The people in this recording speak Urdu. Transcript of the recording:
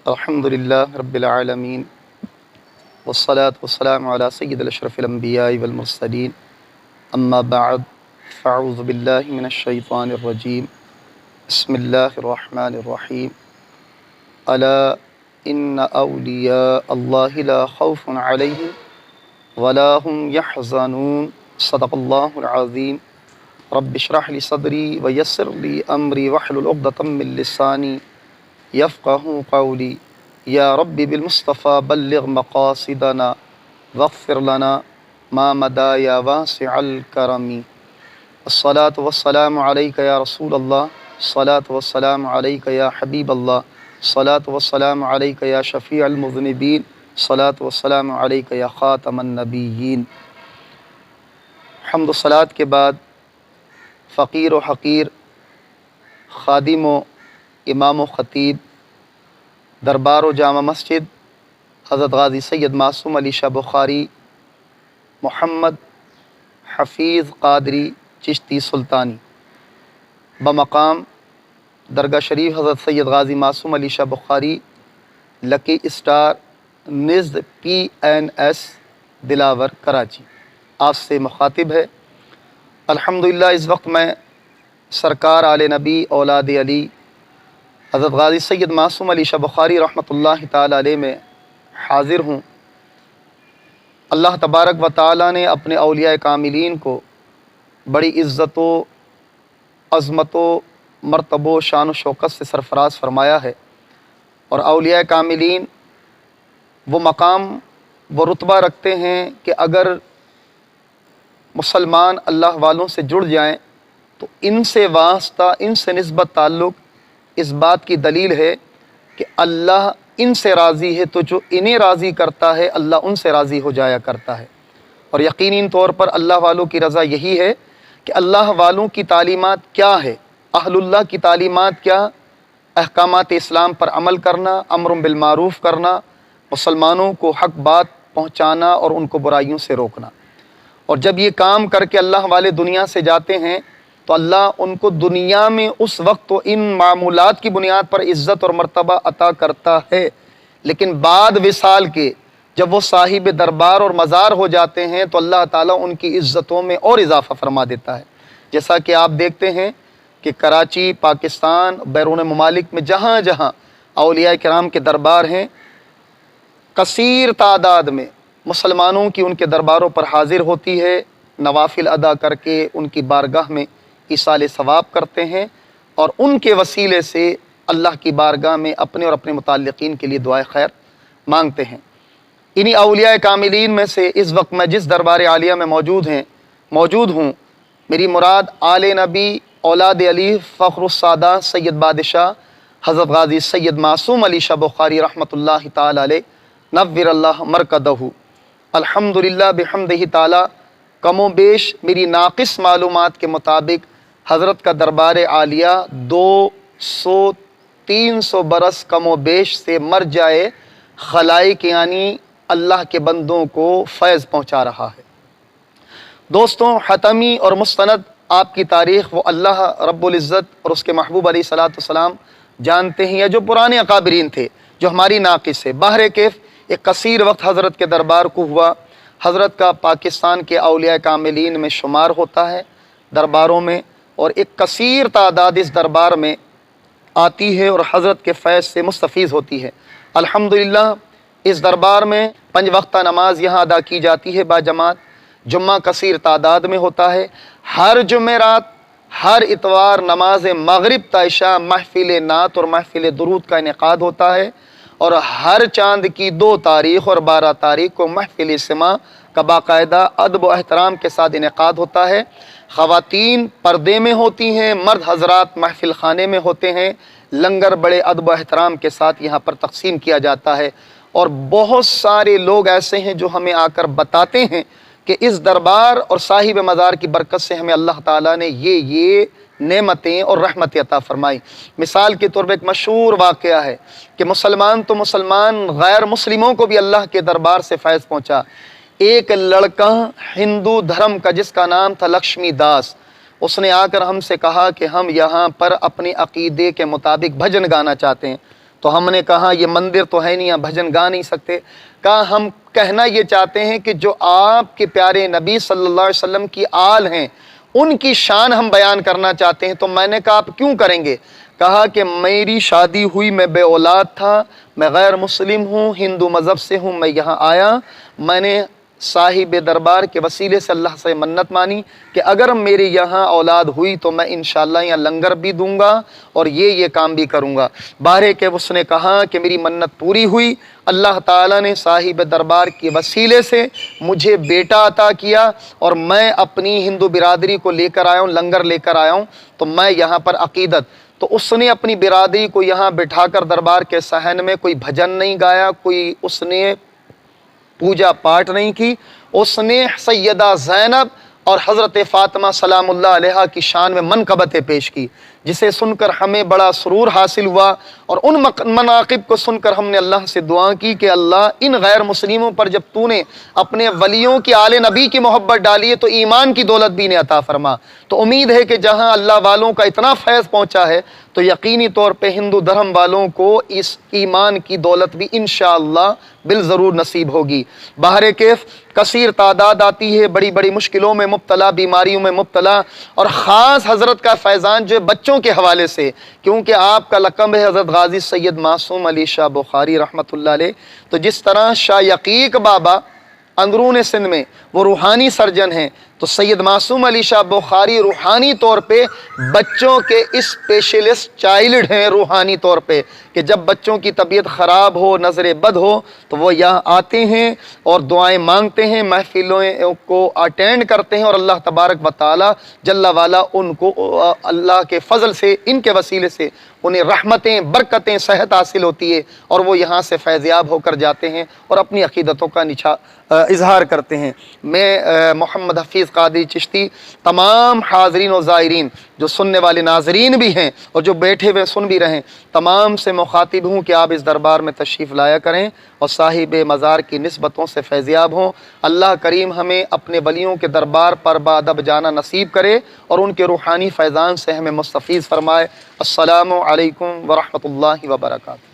الحمد للہ رب العالمین والصلاة والسلام علی سید الاشرف الانبیاء والمرسلین اما بعد فاعوذ باللہ من الشیطان الرجیم بسم اللہ الرحمن الرحیم الا ان اولیاء اللہ لا خوف علیہم ولا هم یحزنون صدق اللہ العظیم رب اشرح لی صدری ویسر لی امری واحلل عقدۃ من لسانی یفقہوا قولی یا رب بالمصطفیٰ بلغ مقاصدنا واغفر لنا ما مدا یا واسع الکرم الصلاۃ والسلام علیک یا رسول اللہ الصلاۃ والسلام علیک یا حبیب اللہ الصلاۃ والسلام علیک یا شفیع المذنبین الصلاۃ والسلام علیک یا خاتم النبیین۔ حمد و صلوات کے بعد فقیر و حقیر، خادم و امام و خطیب دربار و جامع مسجد حضرت غازی سید معصوم علی شاہ بخاری محمد حفیظ قادری چشتی سلطانی بمقام درگاہ شریف حضرت سید غازی معصوم علی شاہ بخاری لکی اسٹار نزد PNS دلاور کراچی آپ سے مخاطب ہے۔ الحمدللہ اس وقت میں سرکار آل نبی اولاد علی حضرت غازی سید معصوم علی شاہ بخاری رحمۃ اللہ تعالی علیہ میں حاضر ہوں۔ اللہ تبارک و تعالی نے اپنے اولیاء کاملین کو بڑی عزت و عظمت و مرتبہ و شان و شوکت سے سرفراز فرمایا ہے، اور اولیاء کاملین وہ مقام وہ رتبہ رکھتے ہیں کہ اگر مسلمان اللہ والوں سے جڑ جائیں تو ان سے واسطہ، ان سے نسبت تعلق اس بات کی دلیل ہے کہ اللہ ان سے راضی ہے، تو جو انہیں راضی کرتا ہے اللہ ان سے راضی ہو جایا کرتا ہے۔ اور یقینی طور پر اللہ والوں کی رضا یہی ہے کہ اللہ والوں کی تعلیمات کیا ہے، اہل اللہ کی تعلیمات کیا، احکامات اسلام پر عمل کرنا، امر بالمعروف کرنا، مسلمانوں کو حق بات پہنچانا اور ان کو برائیوں سے روکنا۔ اور جب یہ کام کر کے اللہ والے دنیا سے جاتے ہیں تو اللہ ان کو دنیا میں اس وقت تو ان معمولات کی بنیاد پر عزت اور مرتبہ عطا کرتا ہے، لیکن بعد وصال کے جب وہ صاحب دربار اور مزار ہو جاتے ہیں تو اللہ تعالیٰ ان کی عزتوں میں اور اضافہ فرما دیتا ہے۔ جیسا کہ آپ دیکھتے ہیں کہ کراچی، پاکستان، بیرون ممالک میں جہاں جہاں اولیاء کرام کے دربار ہیں، کثیر تعداد میں مسلمانوں کی ان کے درباروں پر حاضر ہوتی ہے، نوافل ادا کر کے ان کی بارگاہ میں ایصال ثواب کرتے ہیں، اور ان کے وسیلے سے اللہ کی بارگاہ میں اپنے اور اپنے متعلقین کے لیے دعائے خیر مانگتے ہیں۔ انہی اولیاء کاملین میں سے اس وقت میں جس دربار عالیہ میں موجود ہوں، میری مراد آل نبی اولاد علی فخر السادہ سید بادشاہ حضرت غازی سید معصوم علی شاہ بخاری رحمۃ اللہ تعالی علیہ نور اللہ مرکدہ۔ الحمدللہ بحمدہ تعالی کم و بیش میری ناقص معلومات کے مطابق حضرت کا دربار عالیہ 200-300 برس کم و بیش سے مرجع خلائق یعنی اللہ کے بندوں کو فیض پہنچا رہا ہے۔ دوستوں، حتمی اور مستند آپ کی تاریخ وہ اللہ رب العزت اور اس کے محبوب علیہ الصلاۃ والسلام جانتے ہیں، یا جو پرانے اکابرین تھے جو ہماری ناقص ہے۔ بہر کیف ایک قصیر وقت حضرت کے دربار کو ہوا، حضرت کا پاکستان کے اولیاء کاملین میں شمار ہوتا ہے درباروں میں، اور ایک کثیر تعداد اس دربار میں آتی ہے اور حضرت کے فیض سے مستفیض ہوتی ہے۔ الحمدللہ اس دربار میں 5 وقتہ نماز یہاں ادا کی جاتی ہے باجماعت، جمعہ کثیر تعداد میں ہوتا ہے، ہر جمعرات ہر اتوار نماز مغرب تا عشاء محفل نعت اور محفل درود کا انعقاد ہوتا ہے، اور ہر چاند کی 2 تاریخ اور 12 تاریخ کو محفل سماع کا باقاعدہ ادب و احترام کے ساتھ انعقاد ہوتا ہے۔ خواتین پردے میں ہوتی ہیں، مرد حضرات محفل خانے میں ہوتے ہیں، لنگر بڑے ادب و احترام کے ساتھ یہاں پر تقسیم کیا جاتا ہے، اور بہت سارے لوگ ایسے ہیں جو ہمیں آ کر بتاتے ہیں کہ اس دربار اور صاحب مزار کی برکت سے ہمیں اللہ تعالیٰ نے یہ نعمتیں اور رحمتیں عطا فرمائی۔ مثال کے طور پر ایک مشہور واقعہ ہے کہ مسلمان تو مسلمان، غیر مسلموں کو بھی اللہ کے دربار سے فیض پہنچا۔ ایک لڑکا ہندو دھرم کا جس کا نام تھا لکشمی داس، اس نے آ کر ہم سے کہا کہ ہم یہاں پر اپنے عقیدے کے مطابق بھجن گانا چاہتے ہیں۔ تو ہم نے کہا یہ مندر تو ہے نہیں، یہاں بھجن گا نہیں سکتے۔ کہا ہم کہنا یہ چاہتے ہیں کہ جو آپ کے پیارے نبی صلی اللہ علیہ وسلم کی آل ہیں ان کی شان ہم بیان کرنا چاہتے ہیں۔ تو میں نے کہا آپ کیوں کریں گے؟ کہا کہ میری شادی ہوئی، میں بے اولاد تھا، میں غیر مسلم ہوں، ہندو مذہب سے ہوں، میں یہاں آیا، میں نے صاحب دربار کے وسیلے سے اللہ سے منت مانی کہ اگر میری یہاں اولاد ہوئی تو میں انشاءاللہ یہاں لنگر بھی دوں گا اور یہ کام بھی کروں گا۔ بارے کہ اس نے کہا کہ میری منت پوری ہوئی، اللہ تعالیٰ نے صاحب دربار کے وسیلے سے مجھے بیٹا عطا کیا اور میں اپنی ہندو برادری کو لے کر آیا ہوں، لنگر لے کر آیا ہوں، تو میں یہاں پر عقیدت، تو اس نے اپنی برادری کو یہاں بٹھا کر دربار کے صحن میں کوئی بھجن نہیں گایا، کوئی اس نے پوجا پاٹ نہیں کی، اس نے سیدہ زینب اور حضرت فاطمہ سلام اللہ علیہ کی شان میں منقبتیں پیش کی، جسے سن کر ہمیں بڑا سرور حاصل ہوا، اور ان مناقب کو سن کر ہم نے اللہ سے دعا کی کہ اللہ ان غیر مسلموں پر جب تو نے اپنے ولیوں کی آل نبی کی محبت ڈالی ہے تو ایمان کی دولت بھی انہیں عطا فرما۔ تو امید ہے کہ جہاں اللہ والوں کا اتنا فیض پہنچا ہے تو یقینی طور پہ ہندو دھرم والوں کو اس ایمان کی دولت بھی انشاءاللہ بالضرور نصیب ہوگی۔ بہر کیف کثیر تعداد آتی ہے، بڑی بڑی مشکلوں میں مبتلا، بیماریوں میں مبتلا، اور خاص حضرت کا فیضان جو بچوں کے حوالے سے، کیونکہ آپ کا لقب ہے حضرت غازی سید معصوم علی شاہ بخاری رحمۃ اللہ علیہ، تو جس طرح شاہ یقیق بابا اندرون سندھ میں وہ روحانی سرجن ہیں، تو سید معصوم علی شاہ بخاری روحانی طور پہ بچوں کے اسپیشلسٹ چائلڈ ہیں، روحانی طور پہ کہ جب بچوں کی طبیعت خراب ہو، نظر بد ہو، تو وہ یہاں آتے ہیں اور دعائیں مانگتے ہیں، محفلوں کو اٹینڈ کرتے ہیں، اور اللہ تبارک و تعالی جل والا ان کو اللہ کے فضل سے، ان کے وسیلے سے انہیں رحمتیں، برکتیں، صحت حاصل ہوتی ہے، اور وہ یہاں سے فیضیاب ہو کر جاتے ہیں اور اپنی عقیدتوں کا اظہار کرتے ہیں۔ میں محمد حفیظ قادری چشتی تمام حاضرین و زائرین، جو سننے والے ناظرین بھی ہیں اور جو بیٹھے ہوئے سن بھی رہیں، تمام سے مخاطب ہوں کہ آپ اس دربار میں تشریف لایا کریں اور صاحب مزار کی نسبتوں سے فیضیاب ہوں۔ اللہ کریم ہمیں اپنے ولیوں کے دربار پر بادب جانا نصیب کرے اور ان کے روحانی فیضان سے ہمیں مستفیض فرمائے۔ السلام علیکم ورحمۃ اللہ وبرکاتہ۔